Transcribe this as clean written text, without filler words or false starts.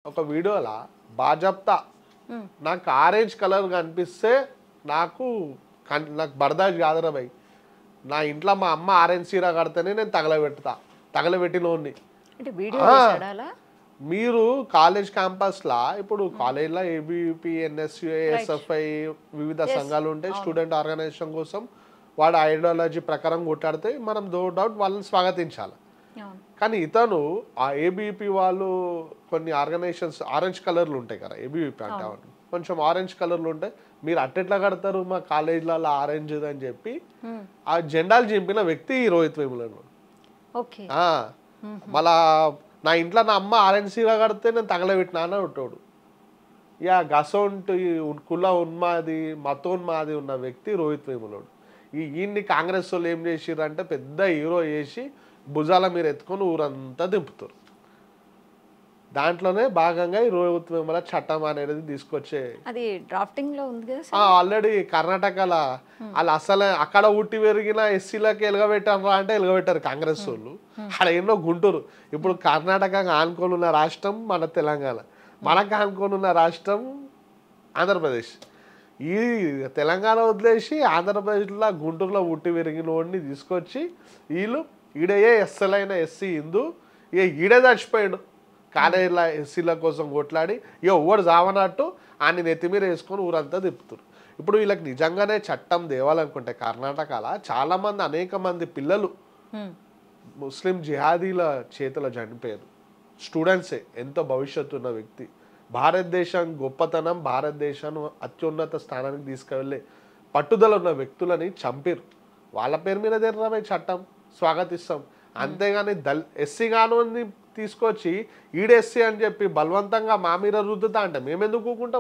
ఒక వీడియోలా బాజప్తా నాకు orange colour కనిపిస్తే నాకు నాకు బర్దాష్ కాదురా భయ్. నా ఇంట్లో మా అమ్మ ఆరెంజ్ చీర కడితేనే నేను తగలబెడతా, తగలబెట్టినోడిని. అంటే వీడియో చేశాడా అలా? మీరు కాలేజ్ క్యాంపస్లా ఇప్పుడు కాలేజ్లో ఏబీపీ ఎన్ఎస్యు ఎస్ఎఫ్ఐ వివిధ సంఘాలు ఉంటాయి. స్టూడెంట్ ఆర్గనైజేషన్ కోసం వాడు ఐడియాలజీ ప్రకారం కొట్లాడితే మనం నో డౌట్ వాళ్ళని స్వాగతించాలి. కానీ ఇతను ఆ ఏబీపీ వాళ్ళు కొన్ని ఆర్గనైజేషన్స్ ఆరెంజ్ కలర్లు ఉంటాయి కదా, ఏబీపీ అంటే కొంచెం ఆరెంజ్ కలర్లు ఉంటాయి. మీరు అట్టెట్లా కడతారు మా కాలేజీలలో ఆరెంజ్ అని చెప్పి ఆ జెండాలు చింపిన వ్యక్తి ఈ రోహిత్ వేముల. మళ్ళా నా ఇంట్లో నా అమ్మ ఆరెంజ్ సీర కడితే నేను తగలబెట్టినా అని ఉంటాడు. ఇక గసొంటి కుల ఉన్మాది మతోన్మాది ఉన్న వ్యక్తి రోహిత్ వేములోడు. ఈయన్ని కాంగ్రెస్ వాళ్ళు ఏం చేసిర్రు అంటే పెద్ద హీరో చేసి భుజాల మీరు ఎత్తుకొని ఊరంతా దింపుతారు. దాంట్లోనే భాగంగా ఈ రోహిత్ వేముల చట్టం అనేది తీసుకొచ్చే అది డ్రాఫ్టింగ్ లో ఉంది కదా. ఆల్రెడీ కర్ణాటకలో వాళ్ళు అసలు అక్కడ ఉట్టి పెరిగిన ఎస్సీలకి ఎలగబెట్టారా అంటే ఎలగబెట్టారు కాంగ్రెస్ వాళ్ళు. అక్కడ ఎన్నో గుంటూరు. ఇప్పుడు కర్ణాటక ఆనుకొని ఉన్న రాష్ట్రం మన తెలంగాణ, మనకు ఆనుకొని ఉన్న రాష్ట్రం ఆంధ్రప్రదేశ్. ఈ తెలంగాణ వదిలేసి ఆంధ్రప్రదేశ్లో గుంటూరులో ఉట్టి పెరిగిన వాడిని తీసుకొచ్చి వీళ్ళు ఈడయే ఎస్సలైన ఎస్సీ హిందూ ఇక ఈడే చచ్చిపోయాడు కాలేజీలో ఎస్సీల కోసం కొట్లాడి. ఇక ఓడి చావనట్టు ఆయన నెత్తిమీర వేసుకొని ఊరంతా తిప్పుతారు. ఇప్పుడు వీళ్ళకి నిజంగానే చట్టం తేవాలనుకుంటే కర్ణాటకలో చాలామంది అనేక మంది పిల్లలు ముస్లిం జిహాదీల చేతిలో చనిపోయారు. స్టూడెంట్సే, ఎంతో భవిష్యత్తు ఉన్న వ్యక్తి. భారతదేశం గొప్పతనం, భారతదేశాన్ని అత్యున్నత స్థానానికి తీసుకువెళ్ళే పట్టుదల ఉన్న వ్యక్తులని చంపారు. వాళ్ళ పేరు మీద తెరరాబోయే చట్టం స్వాగతిస్తాం. అంతేగాని ఎస్సీ గాను తీసుకొచ్చి ఈడెస్సీ అని చెప్పి బలవంతంగా మా మీద రుద్దుతా అంటే మేమెందుకు ఊకుంటాం?